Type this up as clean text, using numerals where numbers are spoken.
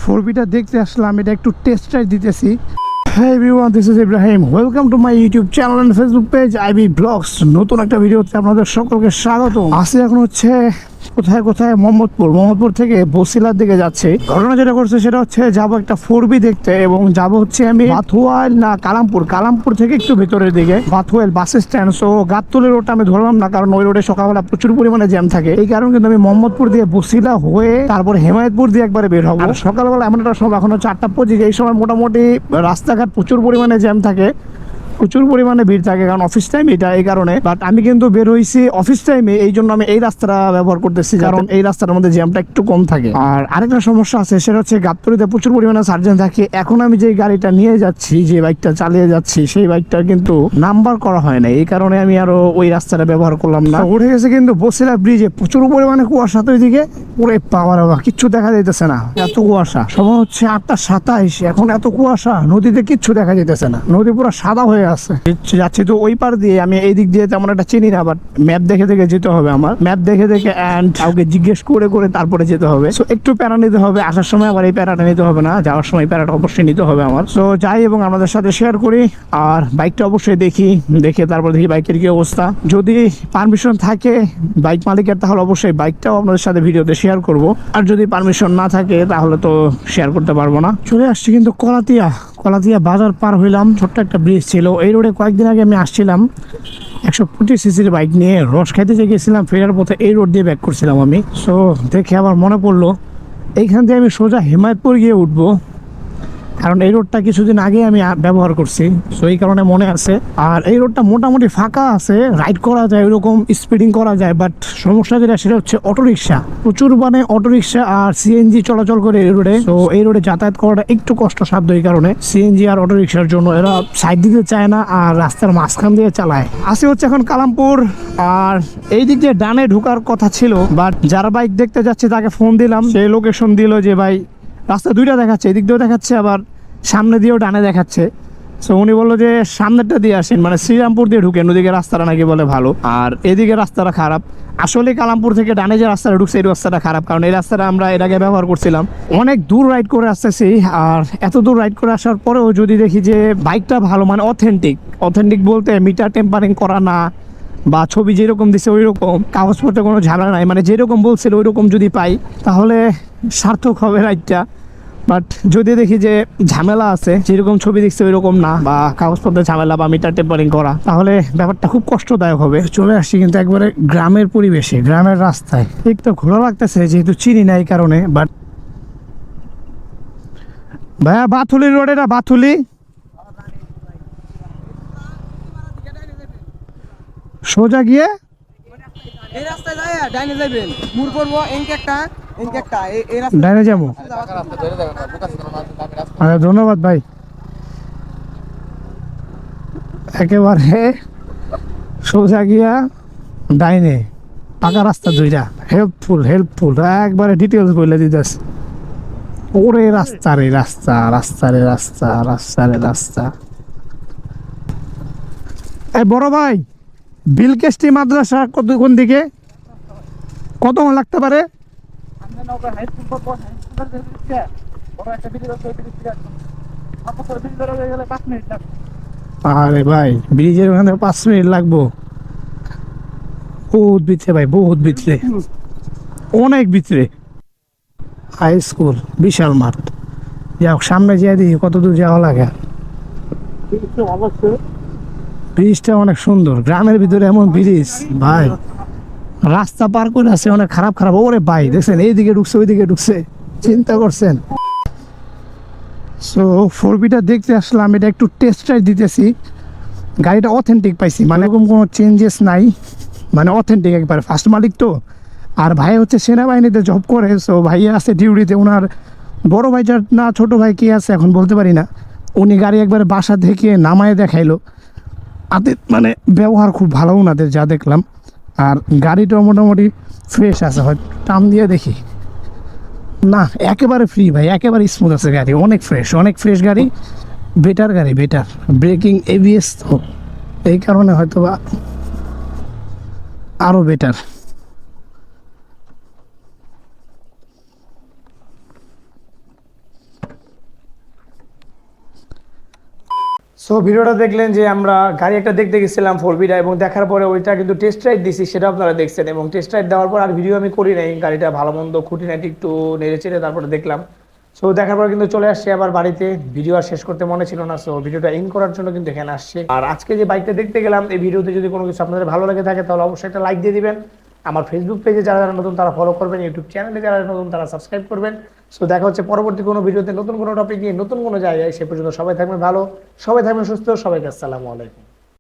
4Bটা দেখতে আসলাম, এটা একটু টেস্ট রাইড দিতেছি। Hey everyone, this is Ibrahim. Welcome to my YouTube channel and Facebook page IB Vlogs. নতুন একটা ভিডিওতে আপনাদের সকলকে স্বাগত। আজকে এখন হচ্ছে কোথায় মোহাম্মদপুর থেকে বসিলার দিকে যাচ্ছে। ঘটনা যেটা করছে সেটা হচ্ছে যাবো একটা 4B দেখতে, এবং যাবো হচ্ছে আমি বাথুয়াল না কালামপুর থেকে একটু ভেতরের দিকে বাথুয়াল বাস স্ট্যান্ড। সো গাবতলী রোডটা আমি ধরলাম না, কারণ ওই রোডে সকালবেলা প্রচুর পরিমাণে জ্যাম থাকে। এই কারণে কিন্তু আমি মোহাম্মদপুর দিয়ে বসিলা হয়ে তারপর হেমায়তপুর দিয়ে একবারে বের হবো। আর সকালবেলা এমন একটা সময়, এখন হচ্ছে 8:25, এই সময় মোটামুটি রাস্তাঘাট প্রচুর পরিমাণে জ্যাম থাকে, প্রচুর পরিমাণে ভিড় থাকে, কারণ অফিস টাইম এটা, এই কারণে। বাট আমি কিন্তু বের হয়েছি অফিস টাইমে, এই জন্য আমি এই রাস্তাটা ব্যবহার করতেছি, কারণ এই রাস্তার মধ্যে জ্যামটা একটু কম থাকে। আর আরেকটা সমস্যা আছে, সেটা হচ্ছে গাবতলীতে প্রচুর পরিমাণে সার্জেন থাকে। এখন আমি যে গাড়িটা নিয়ে যাচ্ছি, যে বাইকটা চালিয়ে যাচ্ছি, সেই বাইকটা কিন্তু নাম্বার করা হয় না, এই কারণে আমি আরো ওই রাস্তাটা ব্যবহার করলাম না। উঠে গেছে কিন্তু বসিলা ব্রিজে, প্রচুর পরিমাণে কুয়াশা তো ওইদিকে, ওরে পাওয়ার বাবা কিচ্ছু দেখা যাইতেছে না, এত কুয়াশা। সময় হচ্ছে 8:27, এখন এত কুয়াশা, নদীতে কিচ্ছু দেখা যাইতেছে না, নদী পুরো সাদা হয়ে আছে। যাচ্ছি তো ওই পার দিয়ে, আমি এই দিক দিয়ে তেমন একটা চিনি না, বাট ম্যাপ দেখে যেতে হবে আমার, ম্যাপ দেখে অ্যান্ড কাউকে জিজ্ঞেস করে তারপরে যেতে হবে। সো একটু প্যারা নিতে হবে, আসার সময় আবার এই প্যারাটা নিতে হবে না, যাওয়ার সময় প্যারাটা অবশ্যই নিতে হবে আমার। সো যাই এবং আমাদের সাথে শেয়ার করি, আর বাইকটা অবশ্যই দেখে তারপর দেখি বাইকের কি অবস্থা। যদি পারমিশন থাকে বাইক মালিকের, তাহলে অবশ্যই বাইকটাও আপনাদের সাথে ভিডিওতে শেয়ার করব, আর যদি পারমিশন না থাকে তাহলে তো শেয়ার করতে পারবো না। চলে আসছি কিন্তু কলাতিয়া বাজার পার হইলাম, ছোট্ট একটা ব্রিজ ছিল এই রোডে। কয়েকদিন আগে আমি আসছিলাম 125 সিসির বাইক নিয়ে, রস খাইতে গেছিলাম, ফেরার পথে এই রোড দিয়ে ব্যাক করছিলাম আমি। সো দেখে আবার মনে পড়লো, এইখান দিয়ে আমি সোজা হেমায়তপুর গিয়ে উঠবো, কারণ এই রোডটা কিছুদিন আগে আমি ব্যবহার করছি, সো এই কারণে মনে আছে। আর এই রোডটা মোটামুটি ফাঁকা আছে, রাইড করা যায়, ওইরকম স্পিডিং করা যায়। বাট সমস্যা যেটা, সেটা হচ্ছে অটোরিকশা, প্রচুর মানে অটোরিকশা আর সিএনজি চলাচল করে এই রোডে। তো এই রোডে যাতায়াত করাটা একটু কষ্টসাধ্য, এই কারণে সিএনজি আর অটোরিকশার জন্য এরা সাইড দিতে চায় না, আর রাস্তার মাঝখান দিয়ে চালায়। আসি হচ্ছে এখন কালামপুর, আর এই দিক দিয়ে ডানে ঢোকার কথা ছিল, বাট যারা বাইক দেখতে যাচ্ছে তাকে ফোন দিলাম, সেই লোকেশন দিল যে ভাই রাস্তা দুইটা দেখাচ্ছে, এদিক দিয়েও দেখাচ্ছে, আবার সামনে দিয়েও ডানে দেখাচ্ছে। সো উনি বললো যে সামনেরটা দিয়ে আসেন, মানে শ্রীরামপুর দিয়ে ঢুকেন, ওদিকে রাস্তাটা নাকি বলে ভালো, আর এদিকে রাস্তাটা খারাপ। আসলে কালামপুর থেকে ডানে যে রাস্তাটা ঢুকছে, এই রাস্তাটা খারাপ, কারণ এই রাস্তাটা আমরা এর আগে ব্যবহার করছিলাম। অনেক দূর রাইড করে আসতেছি, আর এত দূর রাইড করে আসার পরেও যদি দেখি যে বাইকটা ভালো, মানে অথেন্টিক বলতে মিটার টেম্পারিং করা না, বা ছবি যেরকম দিচ্ছে ওই রকম, কাগজপত্রে কোনো ঝামেলা নাই, মানে যেরকম বলছিল ওই রকম যদি পাই তাহলে সার্থক হবে রাইডটা। বাট যদি দেখি যে ঝামেলা আছে, যেরকম ছবি দেখছে ওই রকম না, বা কাগজপত্রের ঝামেলা বা মিটার টেম্পারিং করা, তাহলে ব্যাপারটা খুব কষ্টদায়ক হবে। চলে আসছি কিন্তু একবারে গ্রামের পরিবেশে, গ্রামের রাস্তায়। একটু ঘোরা লাগতেছে যেহেতু চিনি না এই কারণে। বাট ভাইয়া বাথুলি রোড, এটা বাথুলি সোজা গিয়ে এই রাস্তায় যায় ডাইনে যাবেন, মুড় পড়বো একটা এই রাস্তা ডাইনে যাবো। আচ্ছা ধন্যবাদ ভাই। একেবারে সোজা গিয়া ডাইনে, পাকা রাস্তা দুইটা, হেল্পফুল একবারে ডিটেলস বলে দিতেছে। ওরে রাস্তা। এই বড় ভাই, বিলকেস্টি মাদ্রাসা কোন দিকে, কত লাগতে পারে? আরে ভাই ব্রিজের ওখানে 5 মিনিট লাগবো? বহুত ভিতরে ভাই, বহুত ভিতরে, অনেক ভিতরে। হাই স্কুল, বিশাল মাঠ। যাও সামনে যেয়ে দিই কত দূর যাওয়া লাগে। ব্রিজটা অনেক সুন্দর, গ্রামের ভিতরে এমন ব্রিজ ভাই। রাস্তা পার করে আছে অনেক খারাপ। ওরে ভাই দেখছেন, এইদিকে ঢুকছে ওইদিকে ঢুকছে, চিন্তা করছেন। সো 4Bটা দেখতে আসলাম, এটা একটু টেস্ট রাইড দিতেছি। গাড়িটা অথেন্টিক পাইছি, মানে এরকম কোনো চেঞ্জেস নাই, মানে অথেন্টিক একবার। ফার্স্ট মালিক তো, আর ভাই হচ্ছে সেনাবাহিনীতে জব করে। সো ভাইয়া আছে ডিউটিতে, ওনার বড় ভাই না ছোট ভাই কি আছে এখন বলতে পারি না, উনি গাড়ি একবার বাসা থেকে নামায় দেখাইলো। মানে ব্যবহার খুব ভালো ওনাদের, যা দেখলাম। আর গাড়িটাও মোটামুটি ফ্রেশ আছে, হয়তো টান দিয়ে দেখি না, একেবারে ফ্রি ভাই, একেবারে স্মুথ আছে গাড়ি, অনেক ফ্রেশ গাড়ি, বেটার ব্রেকিং ABS তো, এই কারণে হয়তো বা আরও বেটার। সো ভিডিওটা দেখলেন যে আমরা গাড়ি একটা দেখতে গেছিলাম ফোরবিটা, এবং দেখার পরে ওইটা কিন্তু টেস্ট রাইড দিছি, সেটা আপনারা দেখছেন। এবং টেস্ট রাইড দেওয়ার পর আর ভিডিও আমি করি নাই, গাড়িটা ভালো মন্দ খুঁটিনাটি একটু নেড়ে চেড়ে তারপরে দেখলাম। সো দেখার পর কিন্তু চলে আসছে আবার বাড়িতে, ভিডিও আর শেষ করতে মনে ছিল না, সো ভিডিওটা এন্ড করার জন্য কিন্তু এখানে আসছে। আর আজকে যে বাইকটা দেখতে গেলাম, এই ভিডিওতে যদি কোনো কিছু আপনাদের ভালো লাগে থাকে তাহলে অবশ্যই একটা লাইক দিয়ে দিবেন। আমার ফেসবুক পেজে যারা যারা নতুন তারা ফলো করবেন, ইউটিউব চ্যানেলে যারা নতুন তারা সাবস্ক্রাইব করবেন। সো দেখা হচ্ছে পরবর্তী কোনো ভিডিওতে নতুন কোনো টপিক নিয়ে নতুন কোনো জায়গায়। সে পর্যন্ত সবাই থাকবেন ভালো, সবাই থাকবেন সুস্থ, সবাইকে আসসালামু আলাইকুম।